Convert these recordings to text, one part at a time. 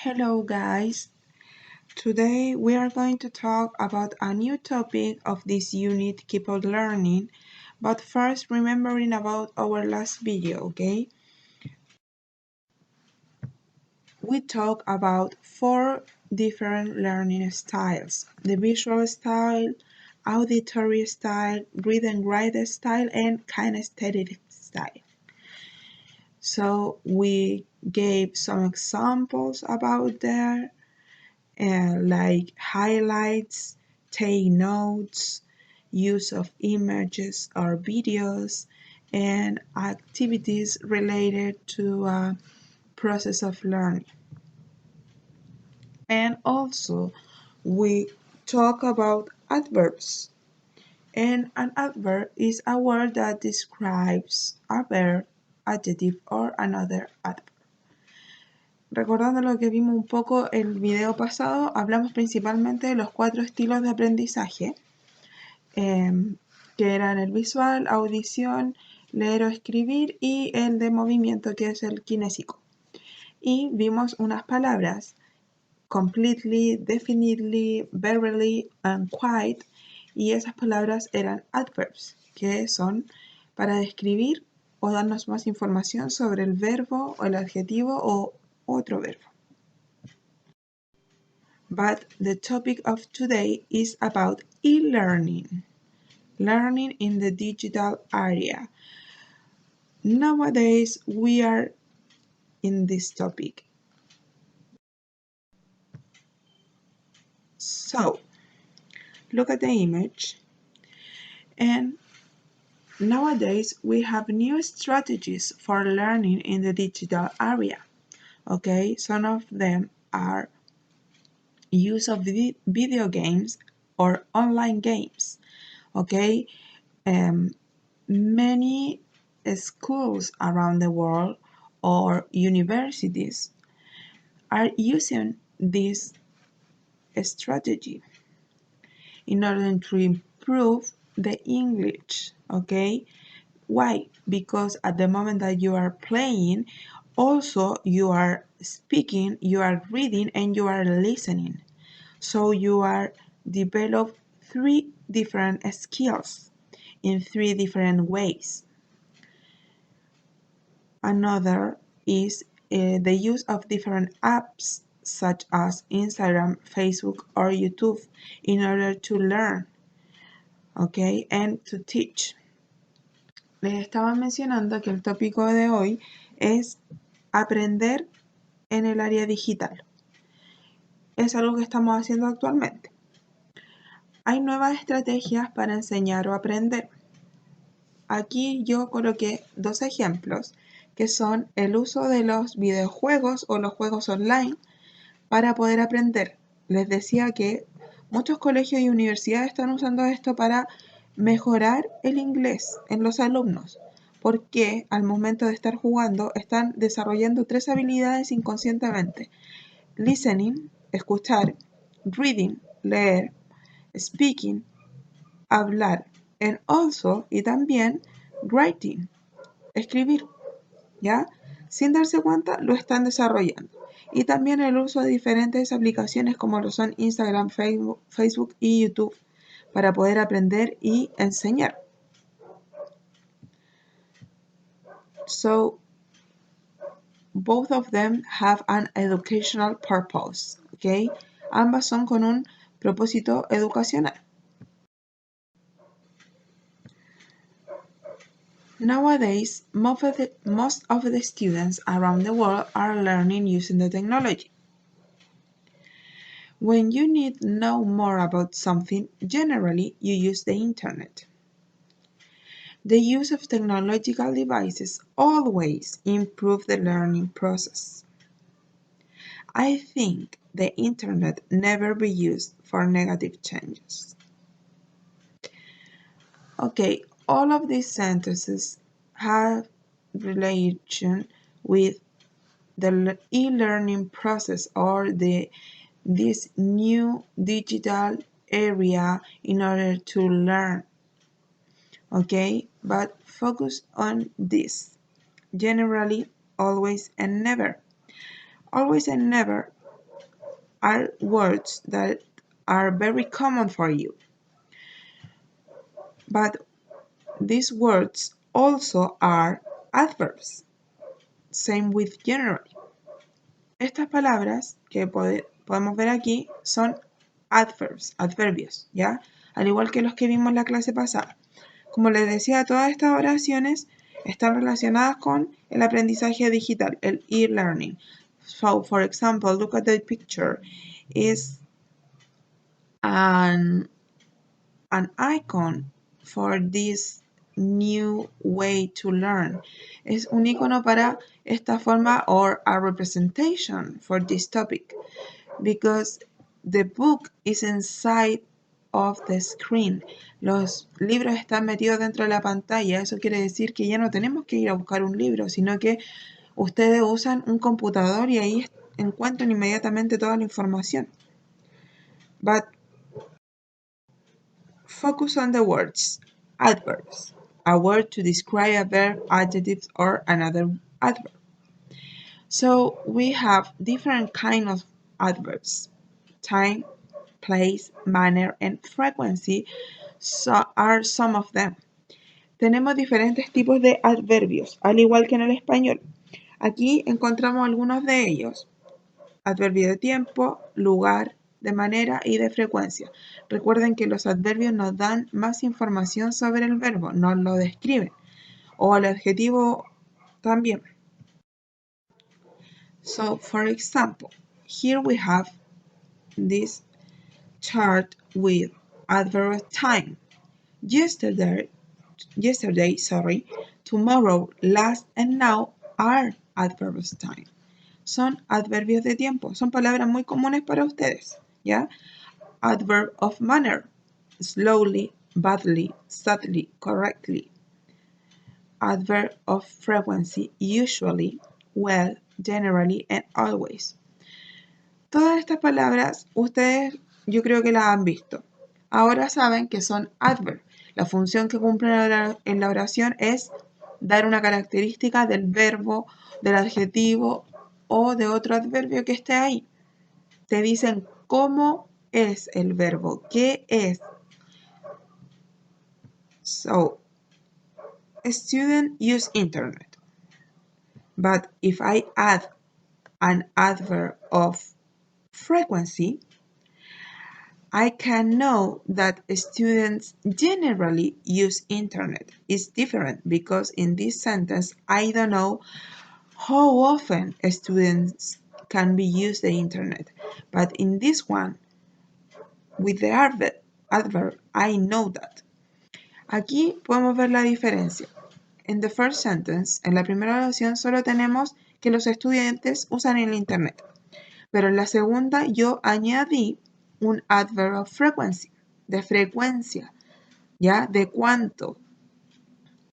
Hello guys, today we are going to talk about a new topic of this unit, Keep on Learning, but first remembering about our last video, okay? We talked about 4 different learning styles: the visual style, auditory style, read and write style, and kinesthetic style. So we gave some examples about that, like highlights, take notes, use of images or videos, and activities related to a process of learning. And also, we talk about adverbs. And an adverb is a word that describes a verb, adjective, or another adverb. Recordando lo que vimos un poco el video pasado, hablamos principalmente de los 4 estilos de aprendizaje, que eran el visual, audición, leer o escribir, y el de movimiento, que es el kinésico. Y vimos unas palabras: completely, definitely, barely, and quite, y esas palabras eran adverbs, que son para describir o darnos más información sobre el verbo o el adjetivo o otro verbo. But the topic of today is about e-learning, learning in the digital area. Nowadays we are in this topic. So, look at the image, and nowadays we have new strategies for learning in the digital area. Okay, some of them are use of video games or online games. Okay, many schools around the world or universities are using this strategy in order to improve the English. Okay, why? Because at the moment that you are playing, also you are speaking, you are reading, and you are listening. So you are develop 3 different skills in 3 different ways. Another is the use of different apps such as Instagram, Facebook, or YouTube in order to learn, okay, and to teach. Les estaba mencionando que el tópico de hoy es aprender en el área digital. Es algo que estamos haciendo actualmente. Hay nuevas estrategias para enseñar o aprender. Aquí yo coloqué 2 ejemplos, que son el uso de los videojuegos o los juegos online para poder aprender. Les decía que muchos colegios y universidades están usando esto para mejorar el inglés en los alumnos, porque al momento de estar jugando están desarrollando 3 habilidades inconscientemente: listening, escuchar; reading, leer; speaking, hablar; and also, y también, writing, escribir, ¿ya? Sin darse cuenta, lo están desarrollando. Y también el uso de diferentes aplicaciones como lo son Instagram, Facebook y YouTube para poder aprender y enseñar. So, both of them have an educational purpose, okay? Ambas son con un propósito educacional. Nowadays, most of the students around the world are learning using the technology. When you need to know more about something, generally you use the internet. The use of technological devices always improves the learning process. I think the internet never be used for negative changes. Okay, all of these sentences have relation with the e-learning process or this new digital area in order to learn. Okay, but focus on this: generally, always, and never. Always and never are words that are very common for you. But these words also are adverbs. Same with generally. Estas palabras que podemos ver aquí son adverbios, ¿ya? Al igual que los que vimos en la clase pasada. Como les decía, todas estas oraciones están relacionadas con el aprendizaje digital, el e-learning. So, for example, look at the picture. Is an icon for this new way to learn. Es un icono para esta forma, or a representation for this topic, because the book is inside of the screen. Los libros están metidos dentro de la pantalla. Eso quiere decir que ya no tenemos que ir a buscar un libro, sino que ustedes usan un computador y ahí encuentran inmediatamente toda la información. But focus on the words. Adverbs. A word to describe a verb, adjective, or another adverb. So we have different kinds of adverbs. Time, place, manner, and frequency are some of them. Tenemos diferentes tipos de adverbios, al igual que en el español. Aquí encontramos algunos de ellos. Adverbio de tiempo, lugar, de manera y de frecuencia. Recuerden que los adverbios nos dan más información sobre el verbo, nos lo describen. O el adjetivo también. So, for example, here we have this chart with adverb of time. Yesterday, tomorrow, last, and now are adverbs of time. Son adverbios de tiempo, son palabras muy comunes para ustedes, ¿ya? Adverb of manner, slowly, badly, sadly, correctly. Adverb of frequency, usually, well, generally, and always. Todas estas palabras ustedes yo creo que las han visto. Ahora saben que son adverbs. La función que cumplen en la oración es dar una característica del verbo, del adjetivo o de otro adverbio que esté ahí. Te dicen cómo es el verbo, qué es. So, a student use internet. But if I add an adverb of frequency, I can know that students generally use internet. It's different because in this sentence, I don't know how often students can be use the internet. But in this one, with the adverb, I know that. Aquí podemos ver la diferencia. In the first sentence, en la primera oración, solo tenemos que los estudiantes usan el internet. Pero en la segunda yo añadí un adverb of frequency, de frecuencia, ¿ya? De cuánto.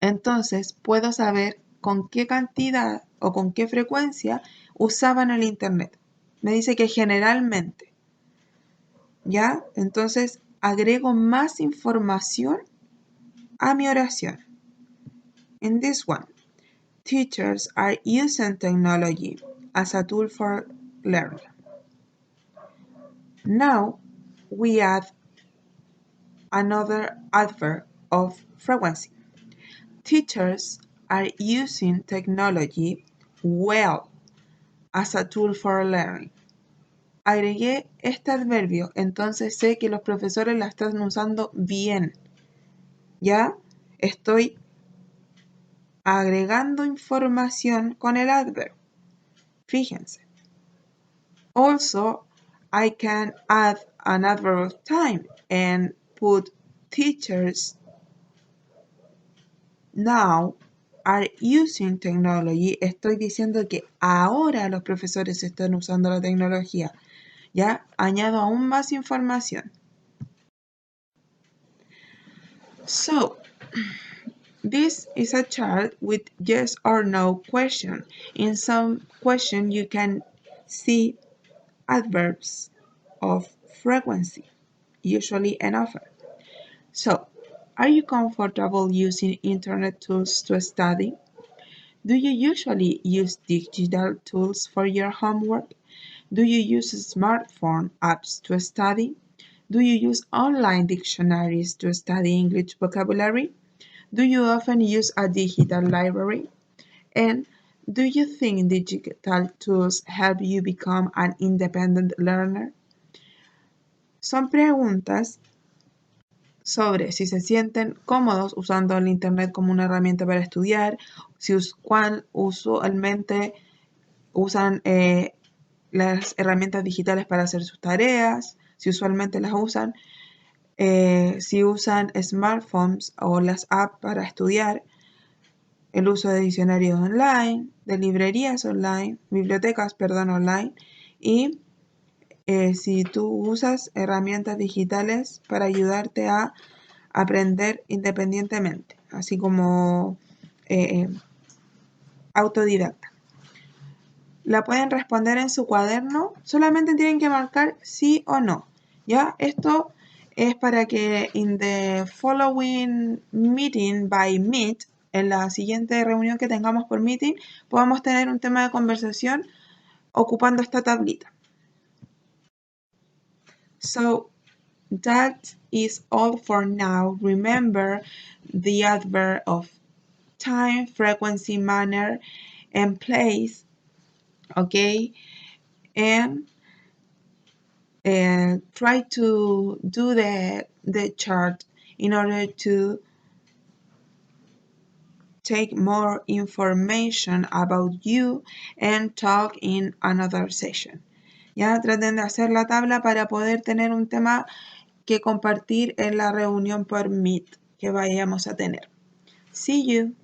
Entonces puedo saber con qué cantidad o con qué frecuencia usaban el internet. Me dice que generalmente, ¿ya? Entonces agrego más información a mi oración. In this one, teachers are using technology as a tool for learning. Now we add another adverb of frequency. Teachers are using technology well as a tool for learning. Agregué este adverbio, entonces sé que los profesores la están usando bien. Ya estoy agregando información con el adverb. Fíjense. Also, I can add an adverb of time and put teachers now are using technology. Estoy diciendo que ahora los profesores están usando la tecnología. Ya añado aún más información. So, this is a chart with yes or no question. In some question you can see adverbs of frequency, usually and often. So, are you comfortable using internet tools to study? Do you usually use digital tools for your homework? Do you use smartphone apps to study? Do you use online dictionaries to study English vocabulary? Do you often use a digital library? And do you think digital tools help you become an independent learner? Son preguntas sobre si se sienten cómodos usando el Internet como una herramienta para estudiar, si cuán usualmente usan las herramientas digitales para hacer sus tareas, si usualmente las usan, si usan smartphones o las apps para estudiar, el uso de diccionarios online, de librerías online, bibliotecas, perdón, online, y si tú usas herramientas digitales para ayudarte a aprender independientemente, así como autodidacta. La pueden responder en su cuaderno, solamente tienen que marcar sí o no. ¿Ya? Esto es para que in the following meeting by Meet, en la siguiente reunión que tengamos por meeting, podamos tener un tema de conversación ocupando esta tablita. So that is all for now. Remember the adverb of time, frequency, manner, and place. Okay? And try to do the chart in order to take more information about you and talk in another session. Ya traten de hacer la tabla para poder tener un tema que compartir en la reunión por Meet que vayamos a tener. See you.